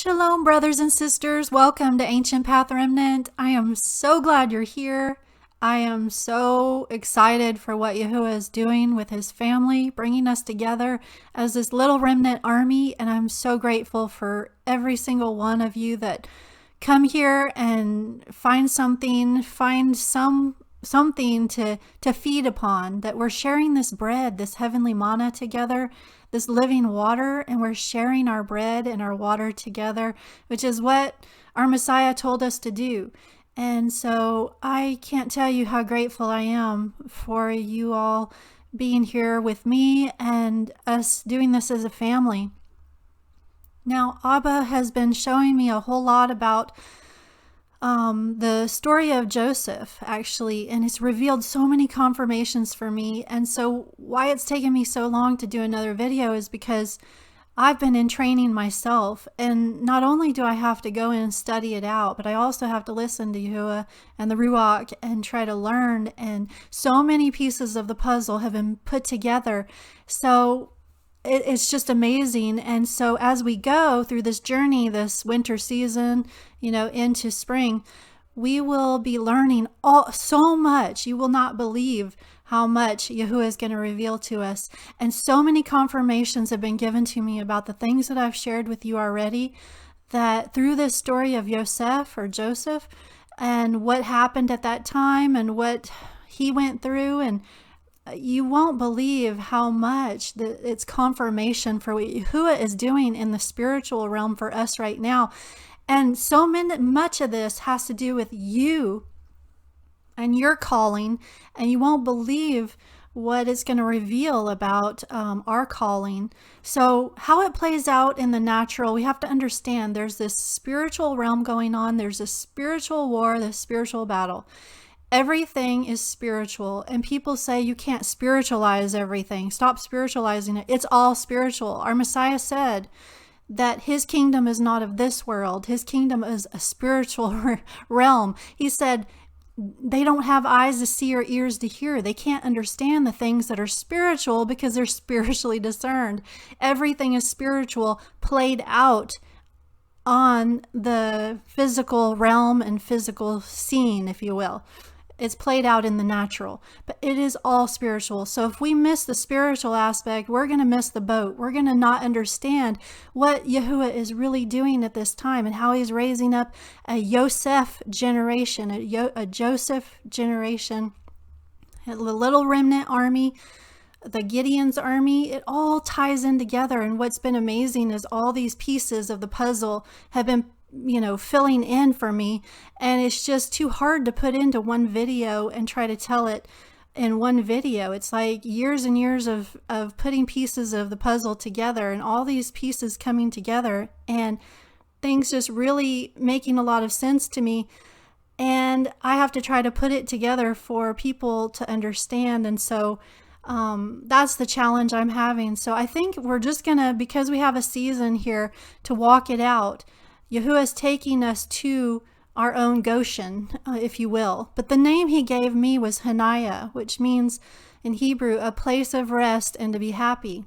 Shalom, brothers and sisters. Welcome to Ancient Path Remnant. I am so glad you're here. I am so excited for what Yahuwah is doing with his family, bringing us together as this little remnant army. And I'm so grateful for every single one of you that come here and find something to feed upon, that we're sharing this bread, this heavenly manna together, this living water, and we're sharing our bread and our water together, which is what our Messiah told us to do. And so I can't tell you how grateful I am for you all being here with me and us doing this as a family. Now, Abba has been showing me a whole lot about the story of Joseph, actually, and it's revealed so many confirmations for me. And so why it's taken me so long to do another video is because I've been in training myself, and not only do I have to go in and study it out, but I also have to listen to Yahuwah and the Ruach and try to learn, and so many pieces of the puzzle have been put together. So it's just amazing. And so as we go through this journey, this winter season, into spring, we will be learning so much. You will not believe how much Yahuwah is going to reveal to us. And so many confirmations have been given to me about the things that I've shared with you already, that through this story of Joseph and what happened at that time and what he went through, and you won't believe how much it's confirmation for what Yahuwah is doing in the spiritual realm for us right now. And so much of this has to do with you and your calling, and you won't believe what it's going to reveal about our calling. So how it plays out in the natural, we have to understand there's this spiritual realm going on. There's a spiritual war, this spiritual battle. Everything is spiritual, and people say you can't spiritualize everything. Stop spiritualizing it. It's all spiritual. Our Messiah said that his kingdom is not of this world. His kingdom is a spiritual realm. He said they don't have eyes to see or ears to hear. They can't understand the things that are spiritual because they're spiritually discerned. Everything is spiritual, played out on the physical realm and physical scene, if you will. It's played out in the natural, but it is all spiritual. So if we miss the spiritual aspect, we're going to miss the boat. We're going to not understand what Yahuwah is really doing at this time and how he's raising up a Yosef generation, a Joseph generation, the little remnant army, the Gideon's army. It all ties in together. And what's been amazing is all these pieces of the puzzle have been filling in for me, and it's just too hard to put into one video and try to tell it in one video. It's like years and years of putting pieces of the puzzle together, and all these pieces coming together, and things just really making a lot of sense to me. And I have to try to put it together for people to understand. And so that's the challenge I'm having. So I think we're just gonna, because we have a season here to walk it out, Yahuwah is taking us to our own Goshen, if you will. But the name he gave me was ha-ni-yah, which means in Hebrew, a place of rest and to be happy.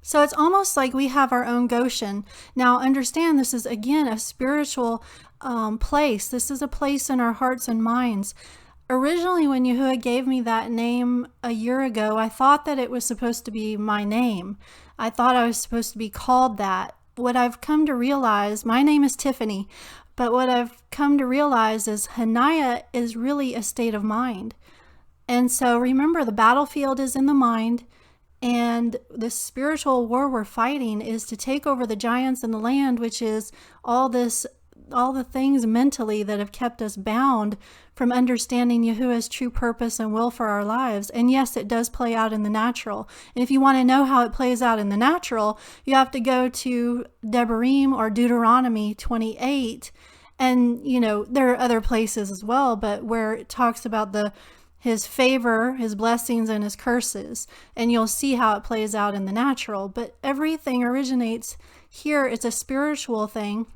So it's almost like we have our own Goshen. Now understand, this is again a spiritual place. This is a place in our hearts and minds. Originally, when Yahuwah gave me that name a year ago, I thought that it was supposed to be my name. I thought I was supposed to be called that. What I've come to realize, my name is Tiffany, but what I've come to realize is ha-ni-yah is really a state of mind. And so remember, the battlefield is in the mind, and the spiritual war we're fighting is to take over the giants in the land, which is all the things mentally that have kept us bound from understanding Yahuwah's true purpose and will for our lives. And yes, it does play out in the natural. And if you want to know how it plays out in the natural, you have to go to Devarim or Deuteronomy 28. And, there are other places as well, but where it talks about his favor, his blessings, and his curses. And you'll see how it plays out in the natural. But everything originates here. It's a spiritual thing,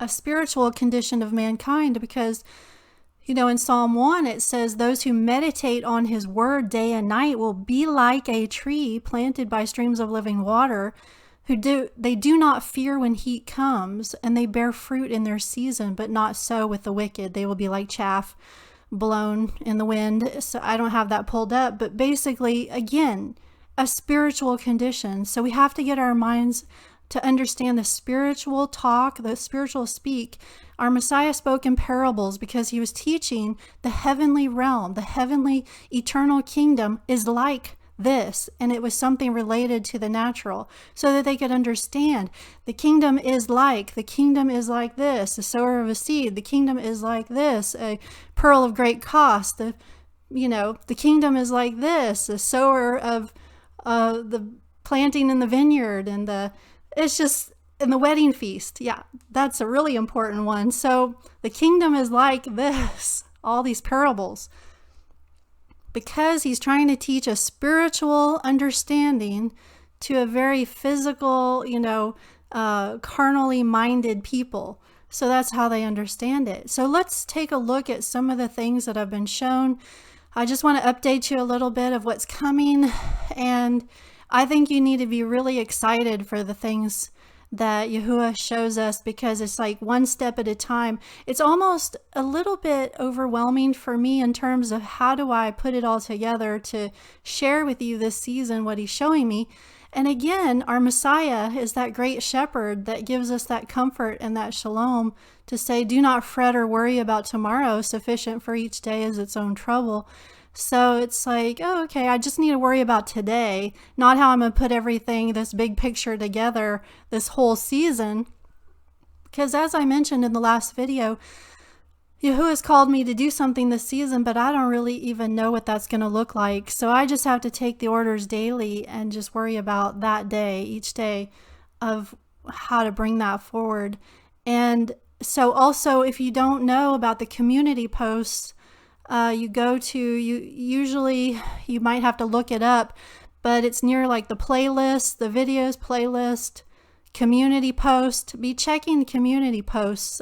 a spiritual condition of mankind, because in Psalm 1 it says those who meditate on his word day and night will be like a tree planted by streams of living water, they do not fear when heat comes, and they bear fruit in their season, but not so with the wicked. They will be like chaff blown in the wind. So I don't have that pulled up, but basically, again, a spiritual condition. So we have to get our minds to understand the spiritual talk, the spiritual speak. Our Messiah spoke in parables because he was teaching the heavenly realm, the heavenly eternal kingdom is like this, and it was something related to the natural, so that they could understand the kingdom is like this, the sower of a seed, the kingdom is like this, a pearl of great cost, the kingdom is like this, the sower of the planting in the vineyard, and it's just in the wedding feast. Yeah, that's a really important one. So the kingdom is like this, all these parables, because he's trying to teach a spiritual understanding to a very physical, carnally minded people. So that's how they understand it. So let's take a look at some of the things that have been shown. I just want to update you a little bit of what's coming. And I think you need to be really excited for the things that Yahuwah shows us, because it's like one step at a time. It's almost a little bit overwhelming for me in terms of how do I put it all together to share with you this season what he's showing me. And again, our Messiah is that great shepherd that gives us that comfort and that shalom to say, do not fret or worry about tomorrow. Sufficient for each day is its own trouble. So it's like, oh, okay, I just need to worry about today, not how I'm going to put everything, this big picture together, this whole season. Because as I mentioned in the last video, Yahuwah's called me to do something this season, but I don't really even know what that's going to look like. So I just have to take the orders daily and just worry about that day, each day, of how to bring that forward. And so also, if you don't know about the community posts, usually you might have to look it up, but it's near like the playlist, the videos playlist, community post. Be checking community posts,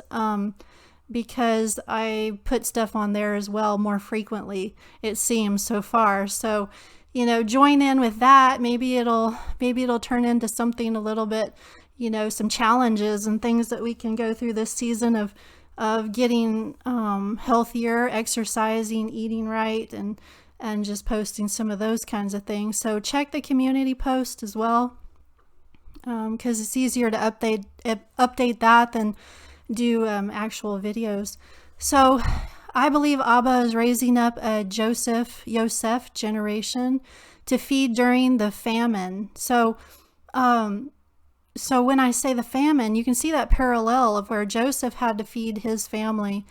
because I put stuff on there as well more frequently, it seems so far. So, join in with that. Maybe it'll turn into something a little bit, some challenges and things that we can go through this season of getting healthier, exercising, eating right, and just posting some of those kinds of things. So check the community post as well, because it's easier to update that than do actual videos. So I believe Abba is raising up a Yosef generation to feed during the famine. So when I say the famine, you can see that parallel of where Joseph had to feed his family,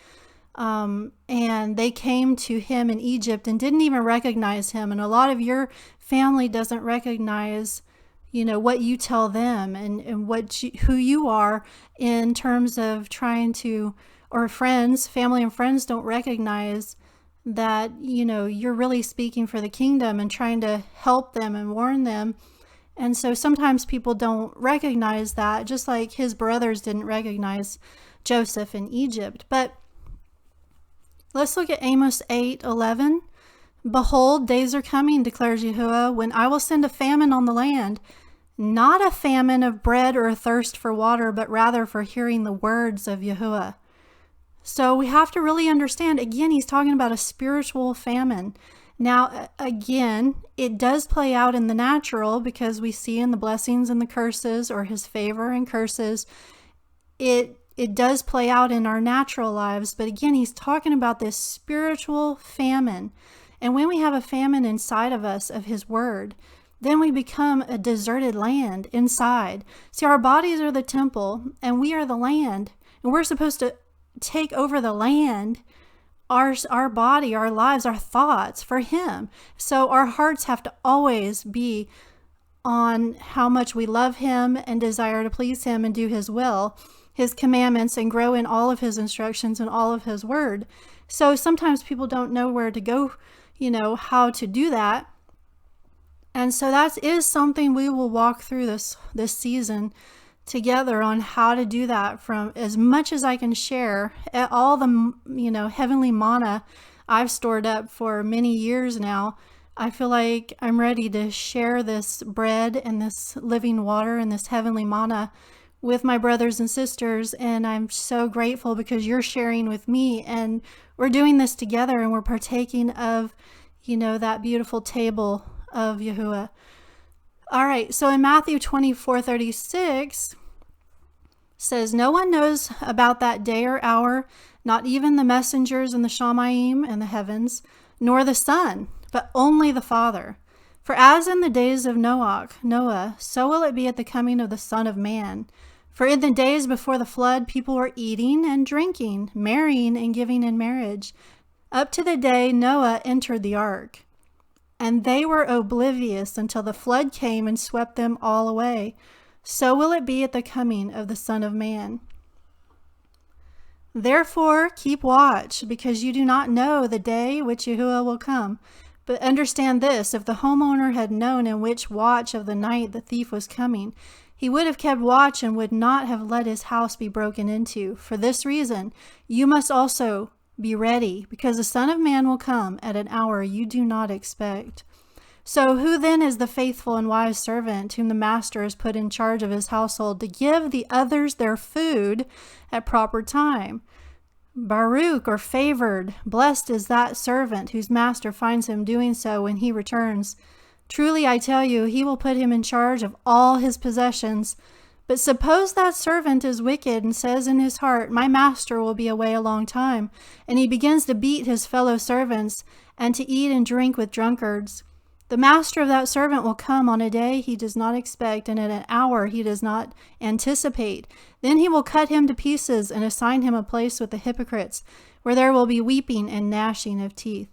and they came to him in Egypt and didn't even recognize him. And a lot of your family doesn't recognize, what you tell them and who you are in terms of trying to, or family and friends don't recognize that, you're really speaking for the kingdom and trying to help them and warn them. And so sometimes people don't recognize that, just like his brothers didn't recognize Joseph in Egypt. But let's look at Amos 8:11. Behold, days are coming, declares Yahuwah, when I will send a famine on the land, not a famine of bread or a thirst for water, but rather for hearing the words of Yahuwah. So we have to really understand, again, he's talking about a spiritual famine. Now, again, it does play out in the natural, because we see in the blessings and the curses, or his favor and curses, it does play out in our natural lives. But again, he's talking about this spiritual famine. And when we have a famine inside of us of his word, then we become a deserted land inside. See, our bodies are the temple and we are the land, and we're supposed to take over the land, our body, our lives, our thoughts for him. So our hearts have to always be on how much we love him and desire to please him and do his will, his commandments, and grow in all of his instructions and all of his word. So sometimes people don't know where to go, how to do that. And so that is something we will walk through this season together on how to do that, from as much as I can share all the, heavenly manna I've stored up for many years now. I feel like I'm ready to share this bread and this living water and this heavenly manna with my brothers and sisters. And I'm so grateful because you're sharing with me, and we're doing this together, and we're partaking of, that beautiful table of Yahuwah. All right, so in Matthew 24:36 says, "No one knows about that day or hour, not even the messengers and the Shamayim and the heavens, nor the Son, but only the Father. For as in the days of Noah, so will it be at the coming of the Son of Man. For in the days before the flood, people were eating and drinking, marrying and giving in marriage, up to the day Noah entered the ark. And they were oblivious until the flood came and swept them all away. So will it be at the coming of the Son of Man. Therefore keep watch, because you do not know the day which Yahuwah will come. But understand this, if the homeowner had known in which watch of the night the thief was coming, he would have kept watch and would not have let his house be broken into. For this reason, you must also be ready, because the Son of Man will come at an hour you do not expect. So who then is the faithful and wise servant whom the master has put in charge of his household to give the others their food at proper time? Baruch, or favored, blessed is that servant whose master finds him doing so when he returns. Truly I tell you, he will put him in charge of all his possessions. But suppose that servant is wicked and says in his heart, my master will be away a long time, and he begins to beat his fellow servants and to eat and drink with drunkards. The master of that servant will come on a day he does not expect, and at an hour he does not anticipate. Then he will cut him to pieces and assign him a place with the hypocrites, where there will be weeping and gnashing of teeth."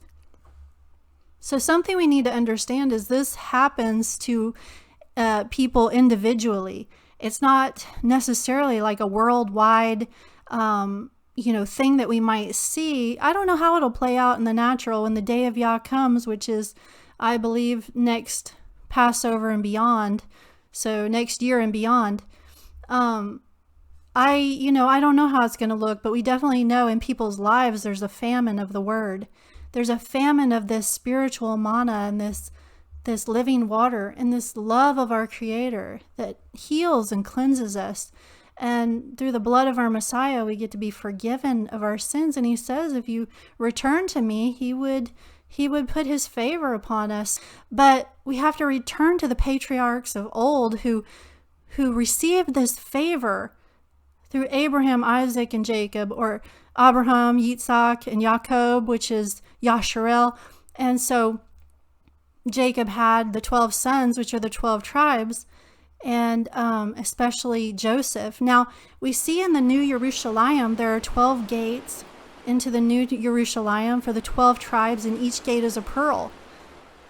So something we need to understand is this happens to people individually. It's not necessarily like a worldwide, thing that we might see. I don't know how it'll play out in the natural when the day of Yah comes, which is, I believe, next Passover and beyond. So next year and beyond. I don't know how it's going to look, but we definitely know in people's lives there's a famine of the word. There's a famine of this spiritual manna and this living water and this love of our Creator that heals and cleanses us. And through the blood of our Messiah, we get to be forgiven of our sins. And he says, if you return to me, he would put his favor upon us. But we have to return to the patriarchs of old who received this favor through Abraham, Isaac, and Jacob, or Abraham, Yitzhak, and Jacob, which is Yasharel. And so Jacob had the 12 sons, which are the 12 tribes, and especially Joseph. Now, we see in the New Jerusalem, there are 12 gates into the New Jerusalem for the 12 tribes, and each gate is a pearl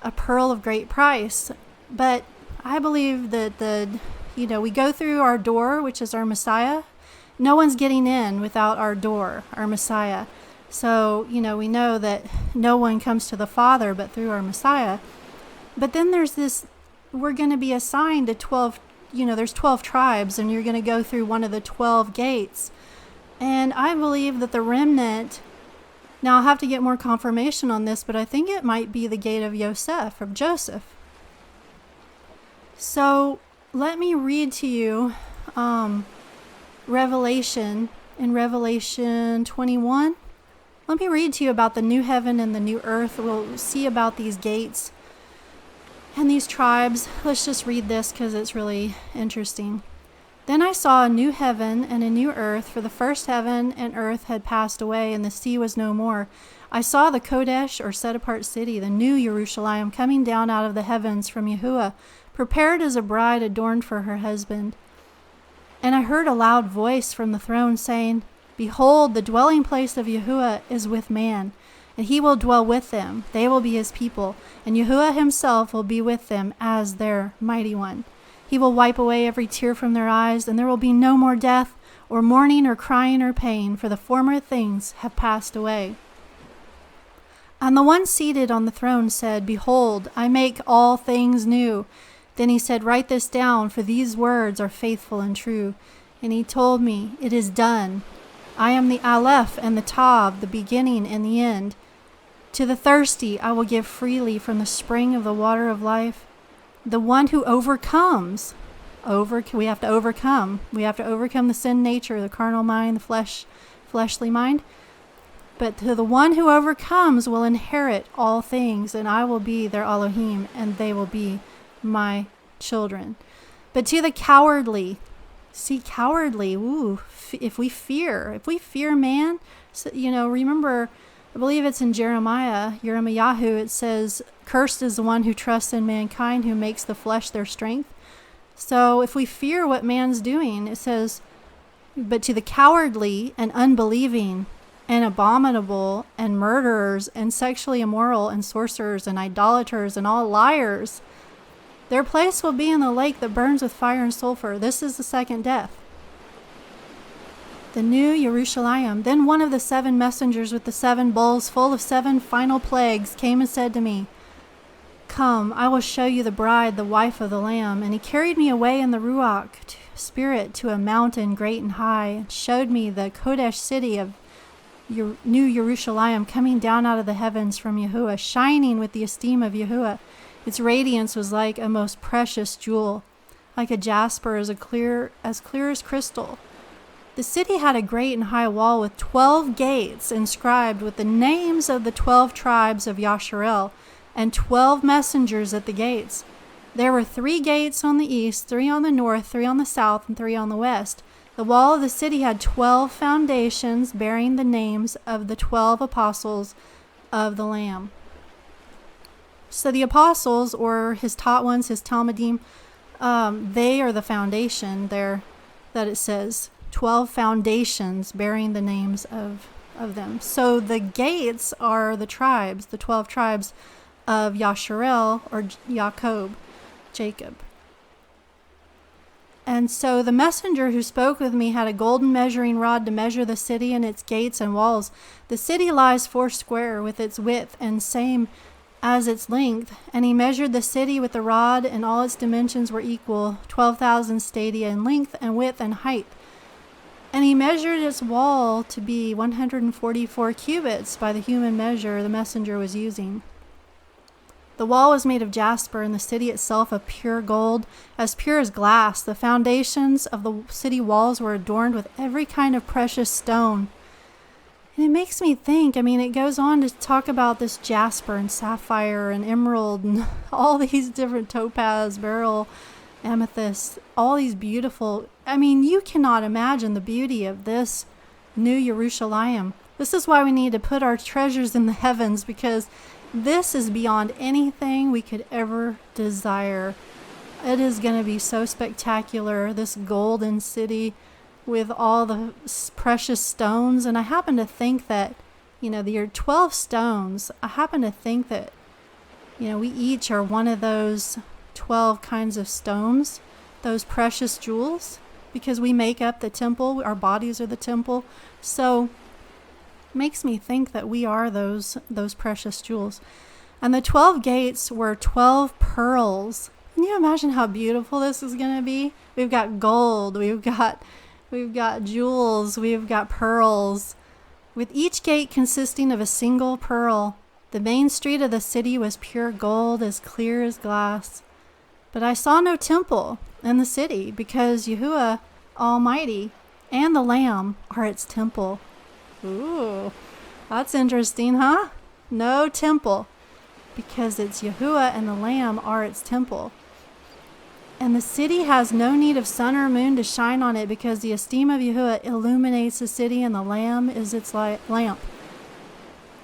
of great price. But I believe that we go through our door, which is our Messiah. No one's getting in without our door, our Messiah. So, we know that no one comes to the Father but through our Messiah. But then there's this, we're going to be assigned to 12, there's 12 tribes, and you're going to go through one of the 12 gates. And I believe that the remnant, now I'll have to get more confirmation on this, but I think it might be the gate of Joseph. So let me read to you Revelation 21. Let me read to you about the new heaven and the new earth. We'll see about these gates and these tribes. Let's just read this because it's really interesting. Then I saw a new heaven and a new earth, for the first heaven and earth had passed away, and the sea was no more. I saw the Kodesh, or set-apart city, the new Jerusalem, coming down out of the heavens from Yahuwah, prepared as a bride adorned for her husband. And I heard a loud voice from the throne saying, Behold, the dwelling place of Yahuwah is with man, and he will dwell with them. They will be his people, and Yahuwah himself will be with them as their mighty one. He will wipe away every tear from their eyes, and there will be no more death, or mourning, or crying, or pain, for the former things have passed away. And the one seated on the throne said, Behold, I make all things new. Then he said, Write this down, for these words are faithful and true. And he told me, It is done. I am the Aleph and the Tav, the beginning and the end. To the thirsty I will give freely from the spring of the water of life. The one who overcomes, we have to overcome. We have to overcome the sin nature, the carnal mind, the fleshly mind. But to the one who overcomes will inherit all things, and I will be their Elohim, and they will be my children. But to the cowardly, if we fear man, so, remember, I believe it's in Yirmiyahu, it says, cursed is the one who trusts in mankind, who makes the flesh their strength. So if we fear what man's doing, it says, but to the cowardly and unbelieving and abominable and murderers and sexually immoral and sorcerers and idolaters and all liars, their place will be in the lake that burns with fire and sulfur. This is the second death. The new Jerusalem. Then one of the 7 messengers with the 7 bowls full of 7 final plagues came and said to me, come, I will show you the bride, the wife of the Lamb. And he carried me away in the Ruach spirit to a mountain great and high, and showed me the Kodesh city of New Jerusalem coming down out of the heavens from Yahuwah, shining with the esteem of Yahuwah. Its radiance was like a most precious jewel, like a jasper, as clear as crystal. The city had a great and high wall with 12 gates inscribed with the names of the 12 tribes of Yasharel, and 12 messengers at the gates. There were 3 gates on the east, 3 on the north, 3 on the south, and 3 on the west. The wall of the city had 12 foundations bearing the names of the 12 apostles of the Lamb. So the apostles, or his taught ones, his Talmudim, they are the foundation there that it says. 12 foundations bearing the names of them. So the gates are the tribes, the 12 tribes of Yasharel, or Jacob. And so the messenger who spoke with me had a golden measuring rod to measure the city and its gates and walls. The city lies 4 square with its width and same as its length. And he measured the city with the rod, and all its dimensions were equal, 12,000 stadia in length and width and height. And he measured its wall to be 144 cubits by the human measure the messenger was using. The wall was made of jasper, and the city itself of pure gold, as pure as glass. The foundations of the city walls were adorned with every kind of precious stone. And it makes me think, it goes on to talk about this jasper and sapphire and emerald and all these different topaz, beryl, amethyst, all these beautiful, you cannot imagine the beauty of this new Jerusalem. This is why we need to put our treasures in the heavens, because this is beyond anything we could ever desire. It is going to be so spectacular, this golden city with all the precious stones. And I happen to think that, there are 12 stones. I happen to think that, we each are one of those 12 kinds of stones, those precious jewels, because we make up the temple. Our bodies are the temple. So makes me think that we are those precious jewels. And the 12 gates were 12 pearls. Can you imagine how beautiful this is going to be? We've got gold, we've got jewels, we've got pearls, with each gate consisting of a single pearl. The main street of the city was pure gold, as clear as glass. But I saw no temple in the city, because Yahuwah Almighty and the Lamb are its temple. Ooh, that's interesting, huh? No temple, because it's Yahuwah and the Lamb are its temple. And the city has no need of sun or moon to shine on it, because the esteem of Yahuwah illuminates the city, and the Lamb is its lamp.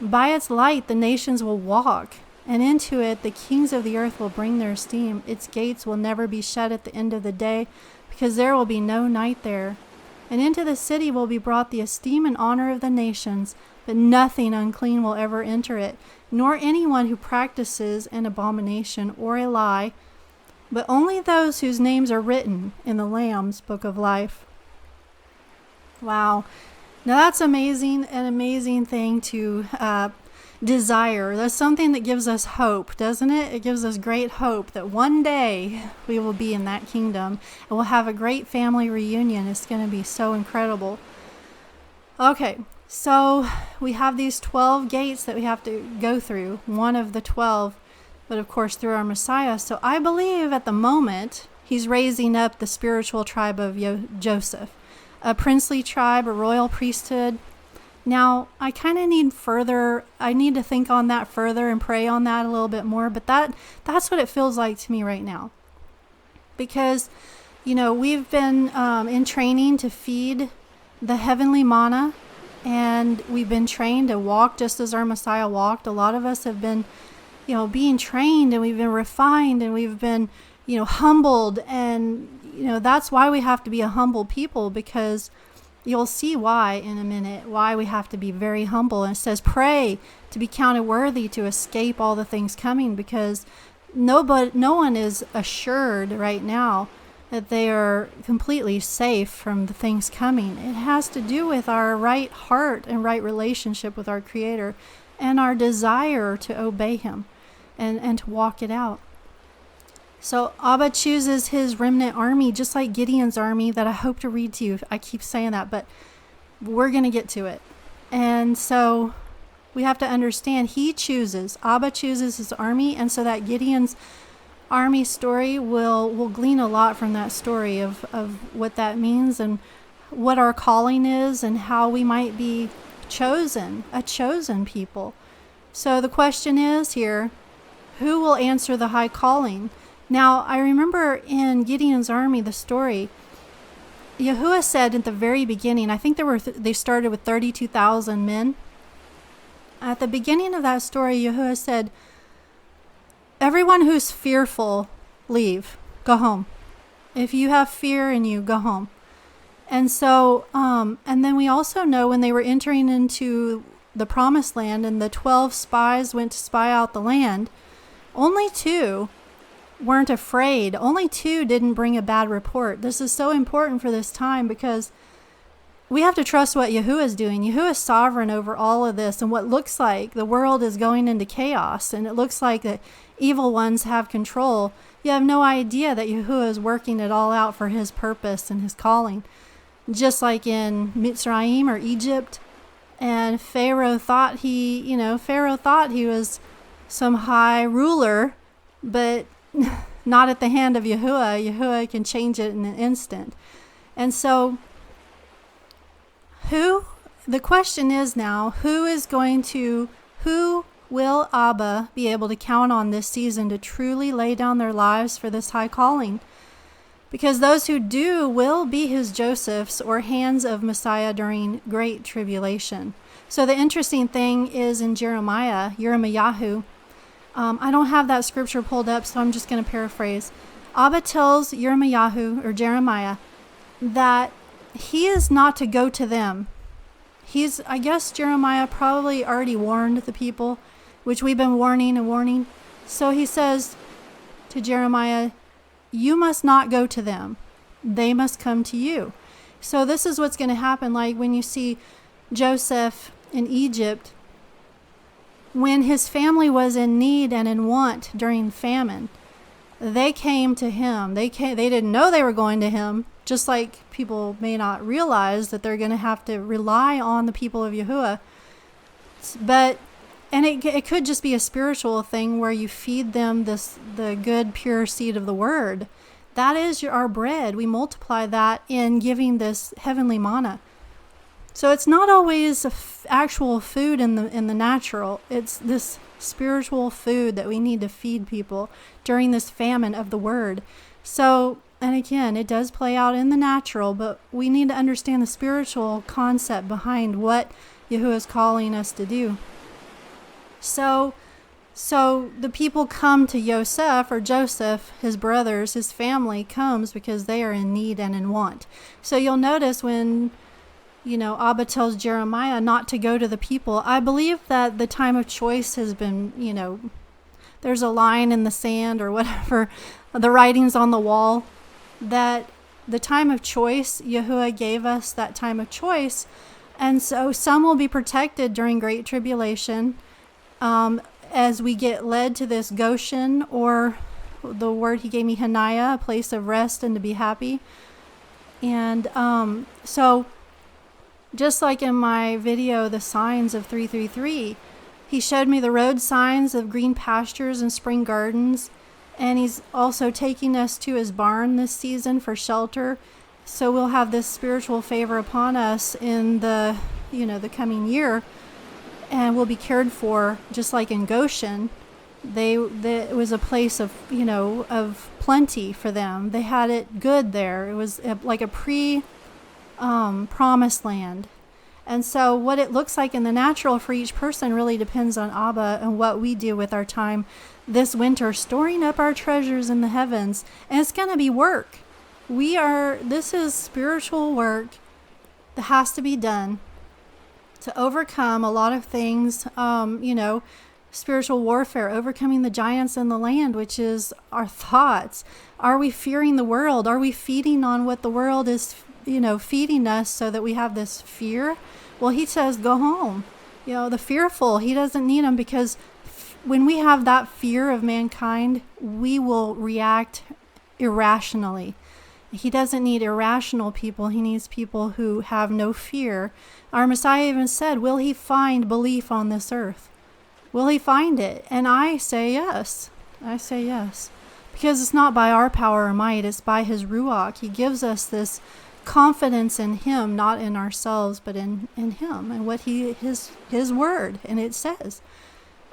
By its light the nations will walk, and into it the kings of the earth will bring their esteem. Its gates will never be shut at the end of the day, because there will be no night there. And into the city will be brought the esteem and honor of the nations, but nothing unclean will ever enter it, nor anyone who practices an abomination or a lie, but only those whose names are written in the Lamb's book of life. Wow. Now that's amazing, an amazing thing to desire. That's something that gives us hope, doesn't it? It gives us great hope that one day we will be in that kingdom and we'll have a great family reunion. It's going to be so incredible. Okay, So we have these 12 gates that we have to go through, one of the 12, but of course through our Messiah. So I believe at the moment he's raising up the spiritual tribe of Joseph, a princely tribe, a royal priesthood. Now, I kind of need to think on that further and pray on that a little bit more, but that's what it feels like to me right now. Because, we've been in training to feed the heavenly manna, and we've been trained to walk just as our Messiah walked. A lot of us have been, being trained, and we've been refined, and we've been, humbled, and, that's why we have to be a humble people, because you'll see why in a minute, why we have to be very humble. And it says, pray to be counted worthy to escape all the things coming, because no one is assured right now that they are completely safe from the things coming. It has to do with our right heart and right relationship with our Creator and our desire to obey Him and to walk it out. So Abba chooses his remnant army, just like Gideon's army, that I hope to read to you. I keep saying that, but we're going to get to it. And so we have to understand Abba chooses his army, and so that Gideon's army story will glean a lot from that story of what that means and what our calling is and how we might be a chosen people. So the question is here, who will answer the high calling? Now, I remember in Gideon's army, the story, Yahuwah said at the very beginning, I think they started with 32,000 men. At the beginning of that story, Yahuwah said, everyone who's fearful, leave, go home. If you have fear in you, go home. And so, and then we also know when they were entering into the promised land and the 12 spies went to spy out the land, only 2 weren't afraid. Only 2 didn't bring a bad report. This is so important for this time because we have to trust what Yahuwah is doing. Yahuwah is sovereign over all of this, and what looks like the world is going into chaos, and it looks like the evil ones have control. You have no idea that Yahuwah is working it all out for his purpose and his calling. Just like in Mitzrayim or Egypt, and Pharaoh thought he was some high ruler, but not at the hand of Yahuwah. Yahuwah can change it in an instant. And so the question is now, who will Abba be able to count on this season to truly lay down their lives for this high calling? Because those who do will be his Josephs or hands of Messiah during great tribulation. So the interesting thing is in Yirmiyahu, I don't have that scripture pulled up, so I'm just going to paraphrase. Abba tells Yirmiyahu or Jeremiah that he is not to go to them. I guess Jeremiah probably already warned the people, which we've been warning. So he says to Jeremiah, you must not go to them. They must come to you. So this is what's going to happen. Like when you see Joseph in Egypt, when his family was in need and in want during famine, they came to him. They didn't know they were going to him, just like people may not realize that they're going to have to rely on the people of Yahuwah. And it could just be a spiritual thing where you feed them the good, pure seed of the word. That is our bread. We multiply that in giving this heavenly manna. So it's not always actual food in the natural. It's this spiritual food that we need to feed people during this famine of the word. So, and again, it does play out in the natural, but we need to understand the spiritual concept behind what Yahuwah is calling us to do. So the people come to Joseph, his brothers, his family comes because they are in need and in want. So you'll notice when, Abba tells Jeremiah not to go to the people, I believe that the time of choice has been, there's a line in the sand or whatever, the writings on the wall, that the time of choice, Yahuwah gave us that time of choice. And so some will be protected during great tribulation, as we get led to this Goshen, or the word he gave me, ha-ni-yah, a place of rest and to be happy. And so Just like in my video, The Signs of 333, he showed me the road signs of green pastures and spring gardens, and he's also taking us to his barn this season for shelter. So we'll have this spiritual favor upon us in the coming year, and we'll be cared for just like in Goshen. It was a place of plenty for them. They had it good there. It was like a promised land. And so what it looks like in the natural for each person really depends on Abba and what we do with our time this winter, storing up our treasures in the heavens. And it's going to be work. This is spiritual work that has to be done to overcome a lot of things, spiritual warfare, overcoming the giants in the land, which is our thoughts. Are we fearing the world? Are we feeding on what the world is, feeding us so that we have this fear? Well, he says, go home. The fearful, he doesn't need them, because when we have that fear of mankind, we will react irrationally. He doesn't need irrational people. He needs people who have no fear. Our Messiah even said, will he find belief on this earth? Will he find it? And I say yes. I say yes. Because it's not by our power or might, it's by his Ruach. He gives us this confidence in him, not in ourselves, but in him and what his word. And it says.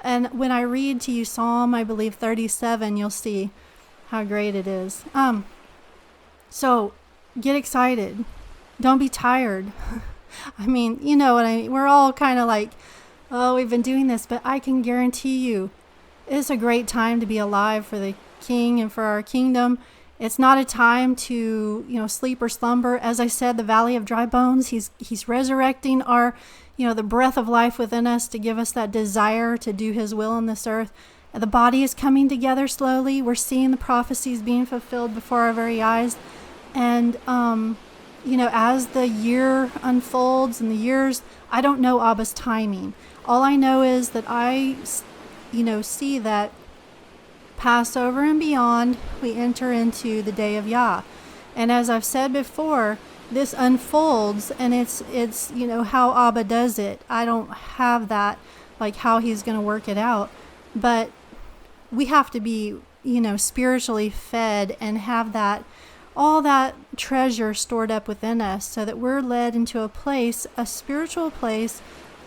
And when I read to you Psalm, I believe 37, you'll see how great it is. So get excited. Don't be tired. I mean, you know what I mean? We're all kind of like, oh, we've been doing this, but I can guarantee you it's a great time to be alive for the King and for our kingdom. It's not a time to, sleep or slumber. As I said, the valley of dry bones, he's resurrecting our, the breath of life within us to give us that desire to do his will on this earth. The body is coming together slowly. We're seeing the prophecies being fulfilled before our very eyes. And, as the year unfolds and the years, I don't know Abba's timing. All I know is that I, see that Passover and beyond, we enter into the day of Yah. And as I've said before, this unfolds, and it's how Abba does it. I don't have that, like how he's going to work it out. But we have to be, spiritually fed and have all that treasure stored up within us so that we're led into a spiritual place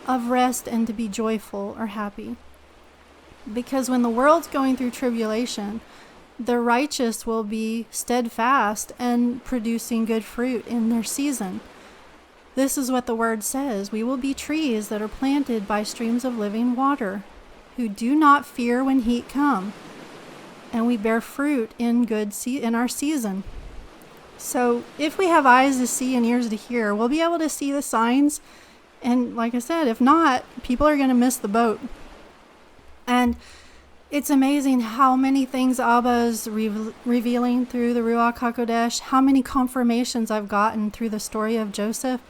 of rest and to be joyful or happy. Because when the world's going through tribulation, the righteous will be steadfast and producing good fruit in their season. This is what the word says. We will be trees that are planted by streams of living water, who do not fear when heat come, and we bear fruit in in our season. So if we have eyes to see and ears to hear, we'll be able to see the signs. And like I said, if not, people are going to miss the boat. And it's amazing how many things Abba is revealing through the Ruach HaKodesh, how many confirmations I've gotten through the story of Joseph.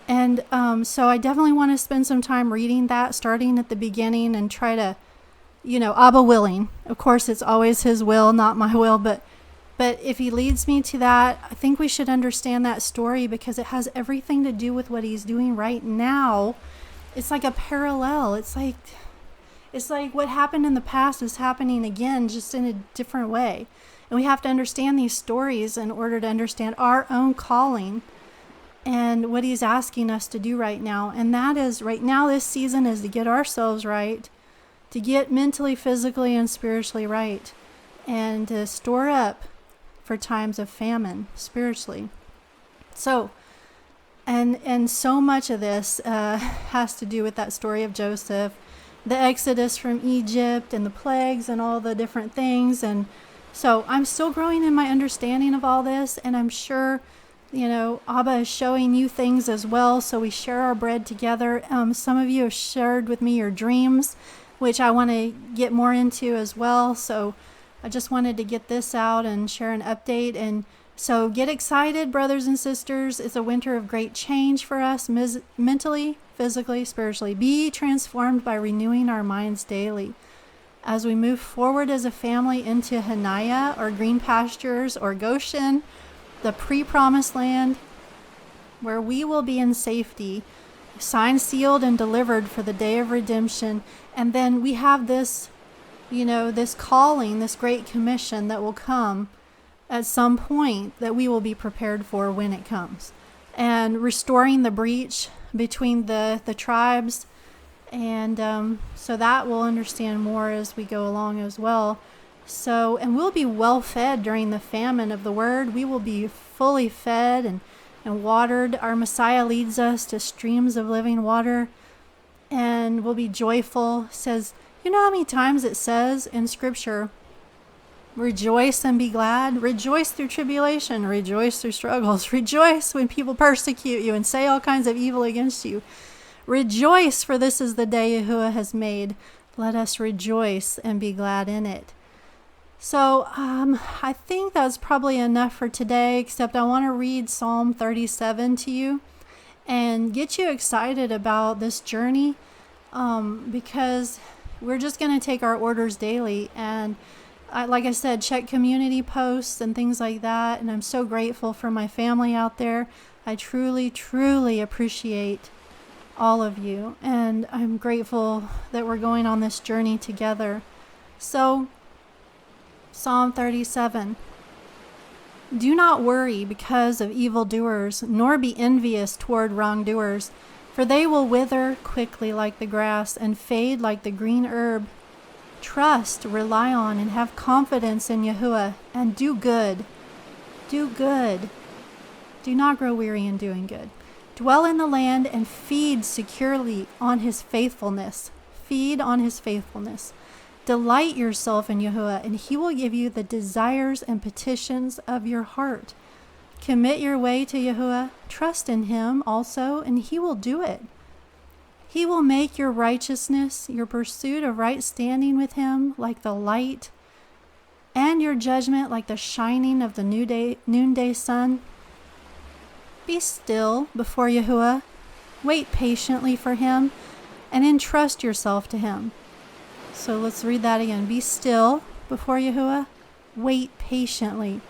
And so I definitely want to spend some time reading that, starting at the beginning, and try to, Abba willing. Of course, it's always his will, not my will, but if he leads me to that, I think we should understand that story because it has everything to do with what he's doing right now. It's like a parallel. It's like what happened in the past is happening again, just in a different way. And we have to understand these stories in order to understand our own calling and what he's asking us to do right now. And that is, right now, this season is to get ourselves right, to get mentally, physically, and spiritually right, and to store up for times of famine spiritually. So, and so much of this has to do with that story of Joseph, the exodus from Egypt and the plagues and all the different things. And so I'm still growing in my understanding of all this, and I'm sure, Abba is showing you things as well. So we share our bread together. Some of you have shared with me your dreams, which I want to get more into as well. So I just wanted to get this out and share an update. And so get excited, brothers and sisters. It's a winter of great change for us, mentally, physically, spiritually. Be transformed by renewing our minds daily. As we move forward as a family into HaniYah or green pastures or Goshen, the pre-promised land, where we will be in safety, signed, sealed, and delivered for the day of redemption. And then we have this, this calling, this great commission that will come at some point that we will be prepared for when it comes. And restoring the breach between the tribes. And so that we'll understand more as we go along as well. So, and we'll be well fed during the famine of the word. We will be fully fed and watered. Our Messiah leads us to streams of living water, and we'll be joyful. It says, you know how many times it says in Scripture, rejoice and be glad? Rejoice through tribulation, rejoice through struggles, rejoice when people persecute you and say all kinds of evil against you. Rejoice, for this is the day Yahuwah has made. Let us rejoice and be glad in it. So I think that's probably enough for today, except I want to read Psalm 37 to you and get you excited about this journey, because we're just going to take our orders daily. And like I said, check community posts and things like that. And I'm so grateful for my family out there. I truly, truly appreciate all of you. And I'm grateful that we're going on this journey together. So, Psalm 37. Do not worry because of evildoers, nor be envious toward wrongdoers, for they will wither quickly like the grass and fade like the green herb. Trust, rely on, and have confidence in Yahuwah, and do good. Do good. Do not grow weary in doing good. Dwell in the land and feed securely on his faithfulness. Feed on his faithfulness. Delight yourself in Yahuwah, and he will give you the desires and petitions of your heart. Commit your way to Yahuwah. Trust in him also, and he will do it. He will make your righteousness, your pursuit of right standing with him, like the light, and your judgment like the shining of the noonday sun. Be still before Yahuwah. Wait patiently for him, and entrust yourself to him. So let's read that again. Be still before Yahuwah. Wait patiently.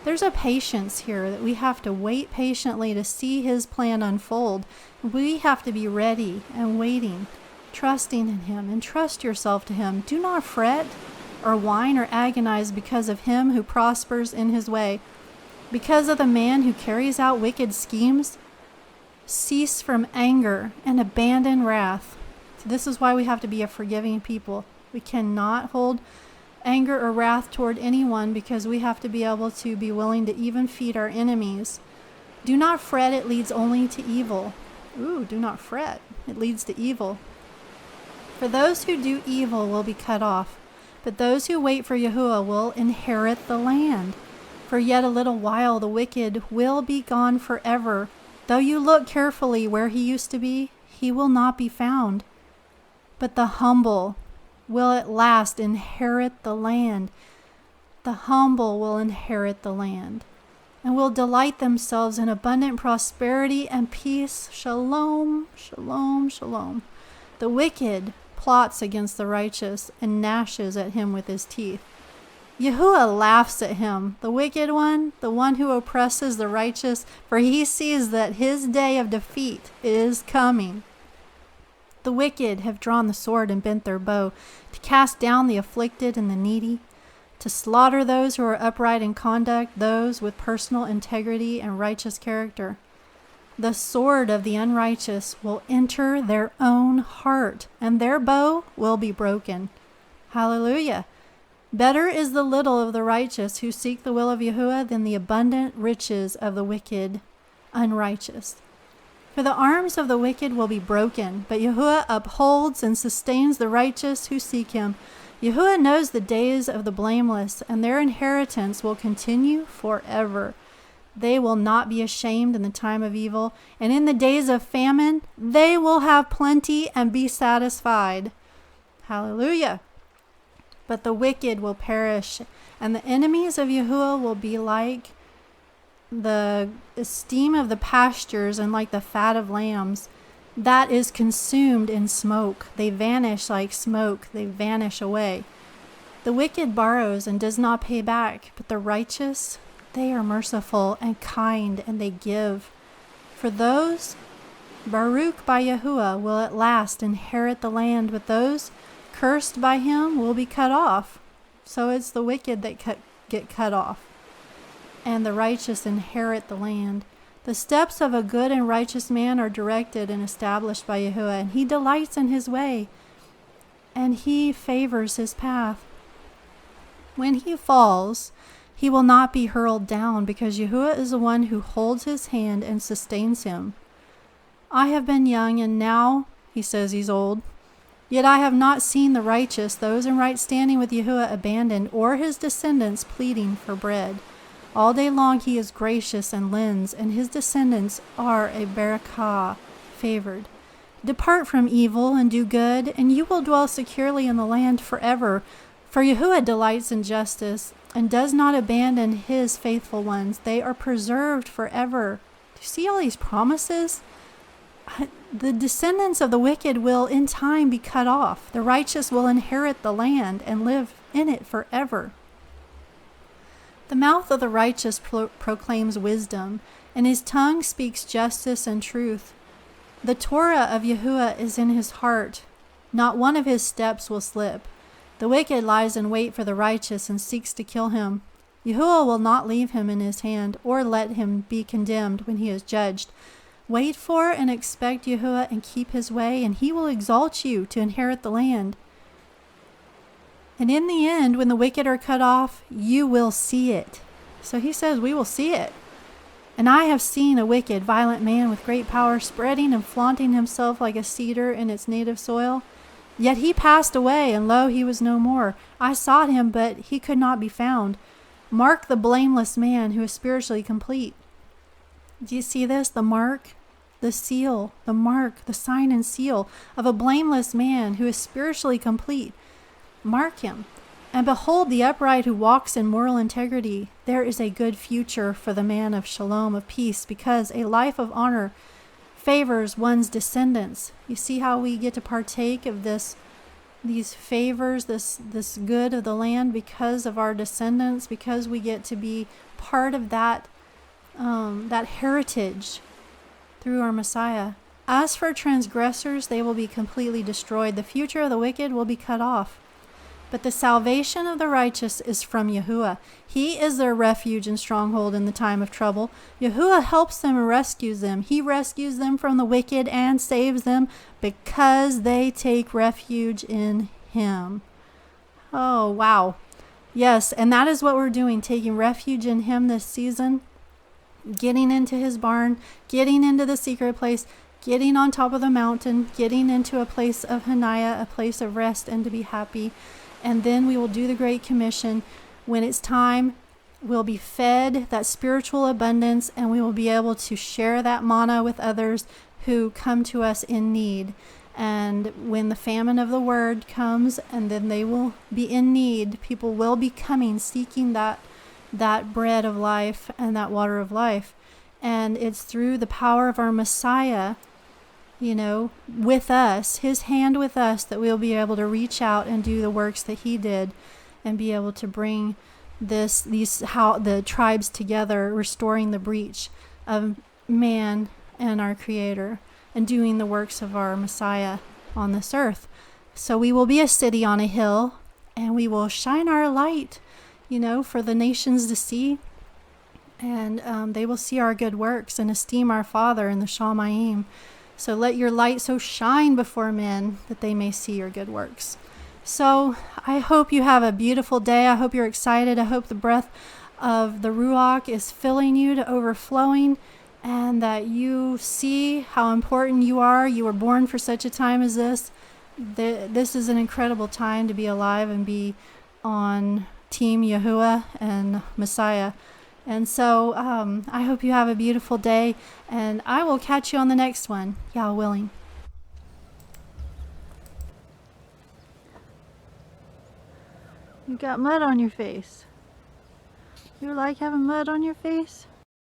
There's a patience here that we have to wait patiently to see his plan unfold. We have to be ready and waiting, trusting in him, and trust yourself to him. Do not fret or whine or agonize because of him who prospers in his way, because of the man who carries out wicked schemes. Cease from anger and abandon wrath. This is why we have to be a forgiving people. We cannot hold anger or wrath toward anyone, because we have to be able to be willing to even feed our enemies. Do not fret, it leads only to evil. Do not fret, it leads to evil. For those who do evil will be cut off, but those who wait for Yahuwah will inherit the land. For yet a little while the wicked will be gone forever. Though you look carefully where he used to be, he will not be found. But the humble will at last inherit the land. The humble will inherit the land, and will delight themselves in abundant prosperity and peace. Shalom, shalom, shalom. The wicked plots against the righteous and gnashes at him with his teeth. Yahuwah laughs at him, the wicked one, the one who oppresses the righteous, for he sees that his day of defeat is coming. The wicked have drawn the sword and bent their bow, to cast down the afflicted and the needy, to slaughter those who are upright in conduct, those with personal integrity and righteous character. The sword of the unrighteous will enter their own heart, and their bow will be broken. Hallelujah. Better is the little of the righteous who seek the will of Yahuwah than the abundant riches of the wicked unrighteous. For the arms of the wicked will be broken, but Yahuwah upholds and sustains the righteous who seek him. Yahuwah knows the days of the blameless, and their inheritance will continue forever. They will not be ashamed in the time of evil, and in the days of famine they will have plenty and be satisfied. Hallelujah. But the wicked will perish, and the enemies of Yahuwah will be like the esteem of the pastures and like the fat of lambs that is consumed in smoke. They vanish like smoke. They vanish away. The wicked borrows and does not pay back, but the righteous, they are merciful and kind, and they give. For those Baruch by Yahuwah will at last inherit the land, but those cursed by him will be cut off. So it's the wicked that get cut off, and the righteous inherit the land. The steps of a good and righteous man are directed and established by Yahuwah, and he delights in his way, and he favors his path. When he falls, he will not be hurled down, because Yahuwah is the one who holds his hand and sustains him. I have been young, and now, he says he's old, yet I have not seen the righteous, those in right standing with Yahuwah, abandoned, or his descendants pleading for bread. All day long he is gracious and lends, and his descendants are a barakah, favored. Depart from evil and do good, and you will dwell securely in the land forever. For Yahuwah delights in justice, and does not abandon his faithful ones. They are preserved forever. Do you see all these promises? The descendants of the wicked will in time be cut off. The righteous will inherit the land and live in it forever. The mouth of the righteous proclaims wisdom, and his tongue speaks justice and truth. The Torah of Yahuwah is in his heart. Not one of his steps will slip. The wicked lies in wait for the righteous and seeks to kill him. Yahuwah will not leave him in his hand, or let him be condemned when he is judged. Wait for and expect Yahuwah and keep his way, and he will exalt you to inherit the land. And in the end, when the wicked are cut off, you will see it. So he says, we will see it. And I have seen a wicked, violent man with great power spreading and flaunting himself like a cedar in its native soil. Yet he passed away, and lo, he was no more. I sought him, but he could not be found. Mark the blameless man who is spiritually complete. Do you see this? The mark, the seal, the mark, the sign and seal of a blameless man who is spiritually complete. Mark him. And behold the upright who walks in moral integrity. There is a good future for the man of Shalom, of peace, because a life of honor favors one's descendants. You see how we get to partake of these favors, this good of the land because of our descendants, because we get to be part of that heritage through our Messiah. As for transgressors, they will be completely destroyed. The future of the wicked will be cut off. But the salvation of the righteous is from Yahuwah. He is their refuge and stronghold in the time of trouble. Yahuwah helps them and rescues them. He rescues them from the wicked and saves them because they take refuge in him. Oh, wow. Yes, and that is what we're doing, taking refuge in him this season. Getting into his barn, getting into the secret place, getting on top of the mountain, getting into a place of HaniYah, a place of rest and to be happy. And then we will do the Great Commission. When it's time, we'll be fed that spiritual abundance, and we will be able to share that manna with others who come to us in need. And when the famine of the word comes, and then they will be in need, people will be coming, seeking that bread of life and that water of life. And it's through the power of our Messiah, with us, his hand with us, that we'll be able to reach out and do the works that he did and be able to bring the tribes together, restoring the breach of man and our Creator, and doing the works of our Messiah on this earth. So we will be a city on a hill, and we will shine our light, for the nations to see, and they will see our good works and esteem our Father in the Shamayim. So let your light so shine before men that they may see your good works. So I hope you have a beautiful day. I hope you're excited. I hope the breath of the Ruach is filling you to overflowing, and that you see how important you are. You were born for such a time as this. This is an incredible time to be alive and be on Team Yahuwah and Messiah. And so I hope you have a beautiful day, and I will catch you on the next one, Yah willing. You got mud on your face. You like having mud on your face?